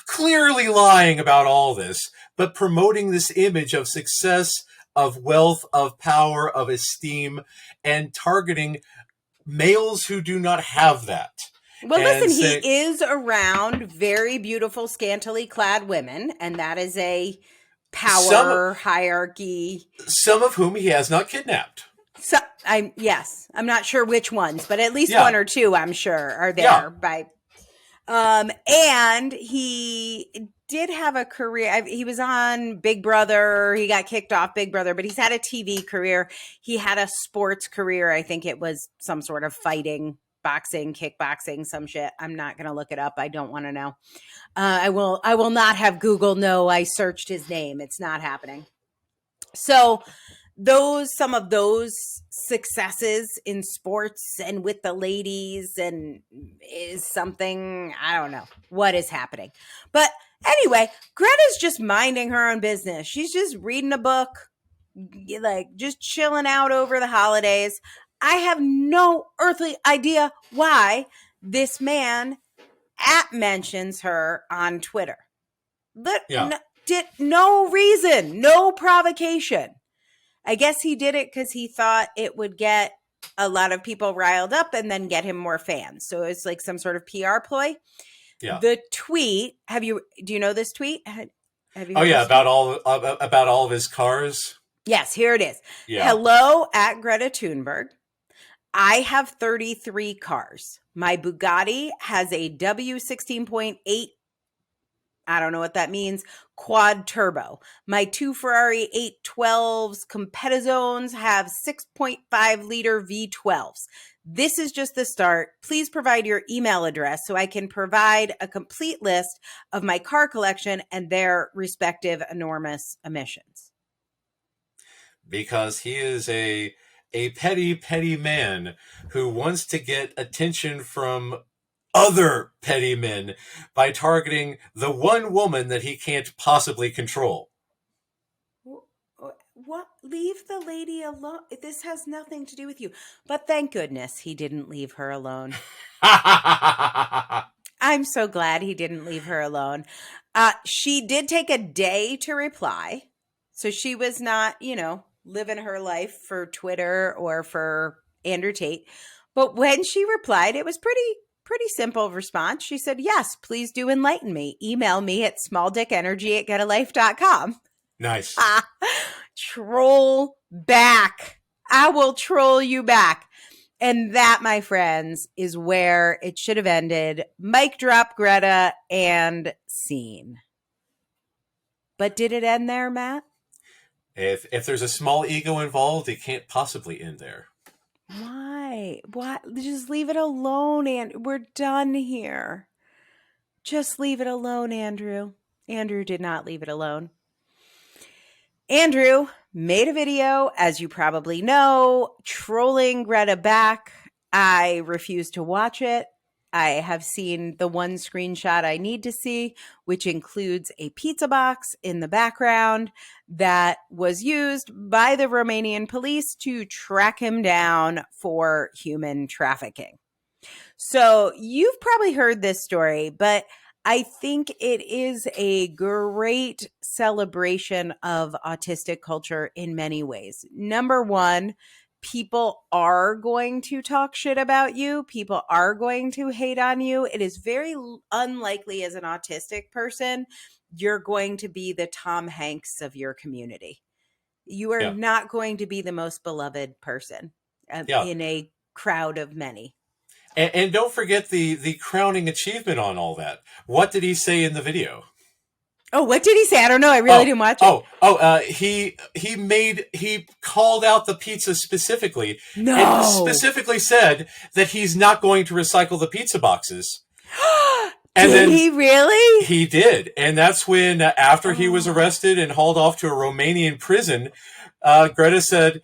S3: clearly lying about all this, but promoting this image of success, of wealth, of power, of esteem, and targeting males who do not have that.
S1: Well, listen, he is around very beautiful, scantily clad women, and that is a power hierarchy.
S3: Some of whom he has not kidnapped.
S1: So I'm not sure which ones, but at least one or two, I'm sure, are there. And he did have a career. He was on Big Brother. He got kicked off Big Brother, but he's had a TV career. He had a sports career. I think it was some sort of fighting, boxing, kickboxing, some shit. I'm not going to look it up. I don't want to know. I will not have Google know I searched his name. It's not happening. So some of those successes in sports and with the ladies and is something, I don't know what is happening. But anyway, Greta's just minding her own business. She's just reading a book, like just chilling out over the holidays. I have no earthly idea why this man mentions her on Twitter. Did no reason, no provocation. I guess he did it because he thought it would get a lot of people riled up and then get him more fans. So it's like some sort of PR ploy. Yeah. The tweet, do you know this tweet? Have you
S3: about all of his cars.
S1: Yes, here it is. Yeah. Hello at Greta Thunberg. I have 33 cars. My Bugatti has a W16.8, I don't know what that means, quad turbo. My two Ferrari 812s Competizones have 6.5 liter V12s. This is just the start. Please provide your email address so I can provide a complete list of my car collection and their respective enormous emissions.
S3: Because he is a petty, petty man who wants to get attention from other petty men by targeting the one woman that he can't possibly control.
S1: What? Leave the lady alone. This has nothing to do with you. But thank goodness he didn't leave her alone. I'm so glad he didn't leave her alone. She did take a day to reply. So she was not, living her life for Twitter or for Andrew Tate. But when she replied, it was pretty Pretty simple response. She said, yes, please do enlighten me. Email me at smalldickenergy@getalife.com.
S3: Nice.
S1: Troll back. I will troll you back. And that, my friends, is where it should have ended. Mic drop, Greta, and scene. But did it end there, Matt?
S3: If there's a small ego involved, it can't possibly end there.
S1: Why? What? Just leave it alone, and we're done here. Just leave it alone, Andrew. Andrew did not leave it alone. Andrew made a video, as you probably know, trolling Greta back. I refuse to watch it. I have seen the one screenshot I need to see, which includes a pizza box in the background that was used by the Romanian police to track him down for human trafficking. So you've probably heard this story, but I think it is a great celebration of autistic culture in many ways. Number one, people are going to talk shit about you. People are going to hate on you. It is very unlikely as an autistic person, you're going to be the Tom Hanks of your community. You are not going to be the most beloved person in a crowd of many.
S3: And don't forget the crowning achievement on all that. What did he say in the video?
S1: Oh, what did he say? I don't know. I really didn't watch it.
S3: He called out the pizza specifically.
S1: No.
S3: And specifically said that he's not going to recycle the pizza boxes.
S1: Did he really?
S3: He did. And that's when, after he was arrested and hauled off to a Romanian prison, Greta said,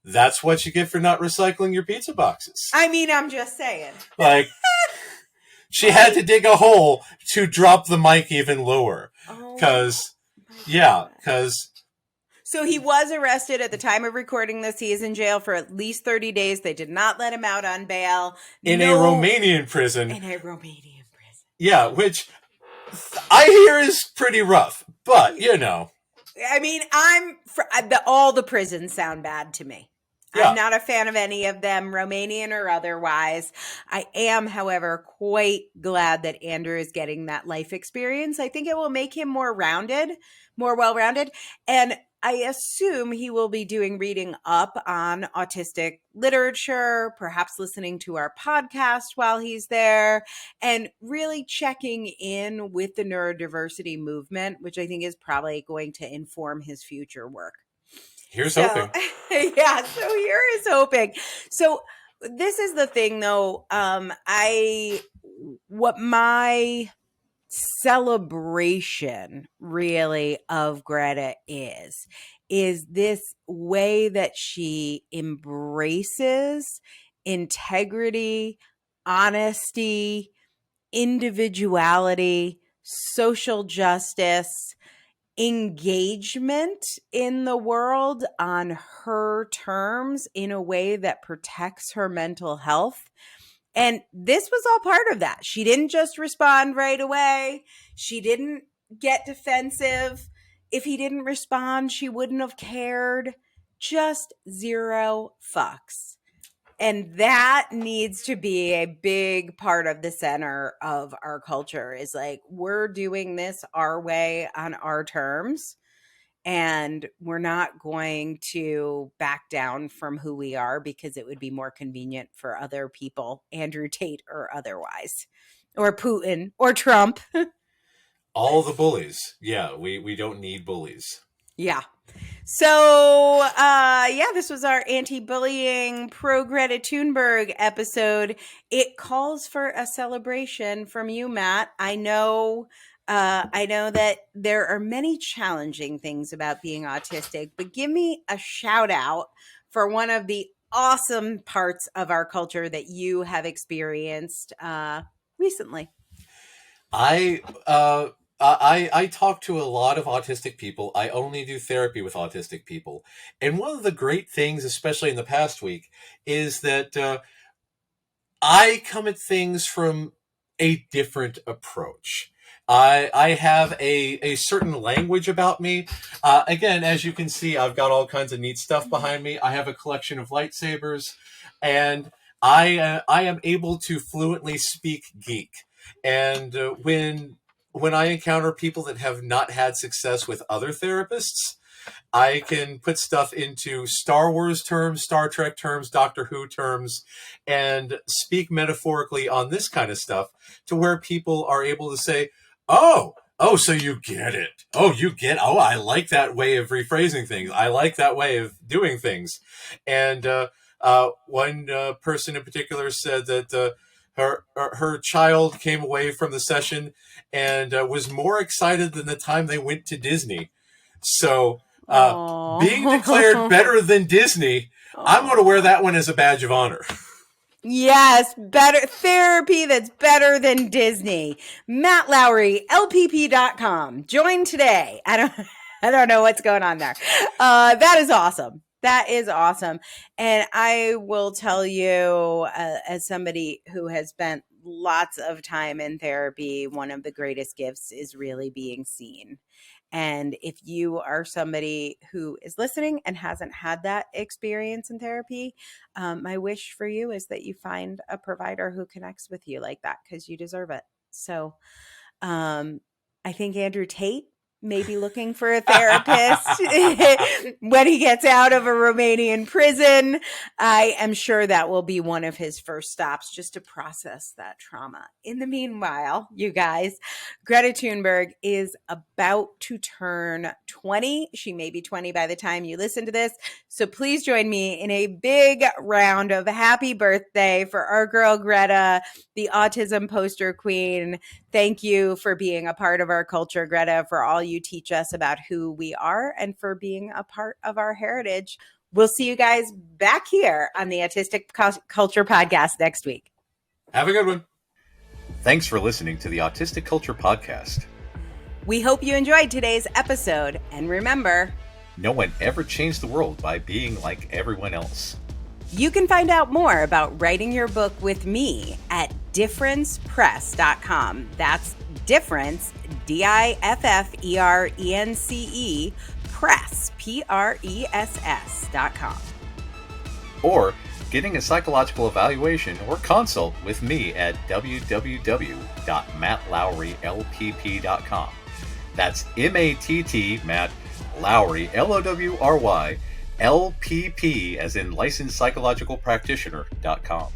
S3: that's what you get for not recycling your pizza boxes.
S1: I mean, I'm just saying.
S3: Like, she had to dig a hole to drop the mic even lower. Because.
S1: So he was arrested at the time of recording this. He is in jail for at least 30 days. They did not let him out on bail.
S3: In a Romanian prison.
S1: In a Romanian prison.
S3: Yeah, which I hear is pretty rough. But, you know.
S1: I mean, all the prisons sound bad to me. Yeah. I'm not a fan of any of them, Romanian or otherwise. I am, however, quite glad that Andrew is getting that life experience. I think it will make him more well-rounded. And I assume he will be doing reading up on autistic literature, perhaps listening to our podcast while he's there, and really checking in with the neurodiversity movement, which I think is probably going to inform his future work.
S3: Here's hoping.
S1: Yeah, so here is hoping. So this is the thing, though. What my celebration really of Greta is this way that she embraces integrity, honesty, individuality, social justice, engagement in the world on her terms in a way that protects her mental health. And this was all part of that. She didn't just respond right away. She didn't get defensive. If he didn't respond, she wouldn't have cared. Just zero fucks. And that needs to be a big part of the center of our culture, is like, we're doing this our way on our terms, and we're not going to back down from who we are because it would be more convenient for other people, Andrew Tate or otherwise, or Putin or Trump.
S3: All the bullies. Yeah, we don't need bullies.
S1: Yeah. So, this was our anti-bullying pro Greta Thunberg episode. It calls for a celebration from you, Matt. I know that there are many challenging things about being autistic, but give me a shout out for one of the awesome parts of our culture that you have experienced recently.
S3: I talk to a lot of autistic people. I only do therapy with autistic people. And one of the great things, especially in the past week, is that I come at things from a different approach. I have a certain language about me. Again, as you can see, I've got all kinds of neat stuff behind me. I have a collection of lightsabers. And I am able to fluently speak geek. And when I encounter people that have not had success with other therapists, I can put stuff into Star Wars terms, Star Trek terms, Doctor Who terms, and speak metaphorically on this kind of stuff to where people are able to say, oh, so you get it. Oh, I like that way of rephrasing things. I like that way of doing things. And one person in particular said that her child came away from the session and was more excited than the time they went to Disney. So being declared better than Disney, I'm going to wear that one as a badge of honor.
S1: Yes, better therapy that's better than Disney. Matt Lowry, LPP.com. Join today. I don't know what's going on there. That is awesome. That is awesome. And I will tell you, as somebody who has spent lots of time in therapy, one of the greatest gifts is really being seen. And if you are somebody who is listening and hasn't had that experience in therapy, my wish for you is that you find a provider who connects with you like that, because you deserve it. So I think Andrew Tate may be looking for a therapist when he gets out of a Romanian prison. I am sure that will be one of his first stops, just to process that trauma. In the meanwhile, you guys, Greta Thunberg is about to turn 20. She may be 20 by the time you listen to this. So please join me in a big round of happy birthday for our girl Greta, the autism poster queen. Thank you for being a part of our culture, Greta, for all you teach us about who we are and for being a part of our heritage. We'll see you guys back here on the Autistic Culture Podcast next week.
S3: Have a good one.
S2: Thanks for listening to the Autistic Culture Podcast.
S1: We hope you enjoyed today's episode. And remember,
S2: no one ever changed the world by being like everyone else.
S1: You can find out more about writing your book with me at differencepress.com. That's difference, DIFFERENCE, press, PRESS.com.
S2: Or getting a psychological evaluation or consult with me at www.mattlowrylpp.com. That's MATT, Matt Lowry, LOWRY, LPP, as in licensed psychological practitioner.com.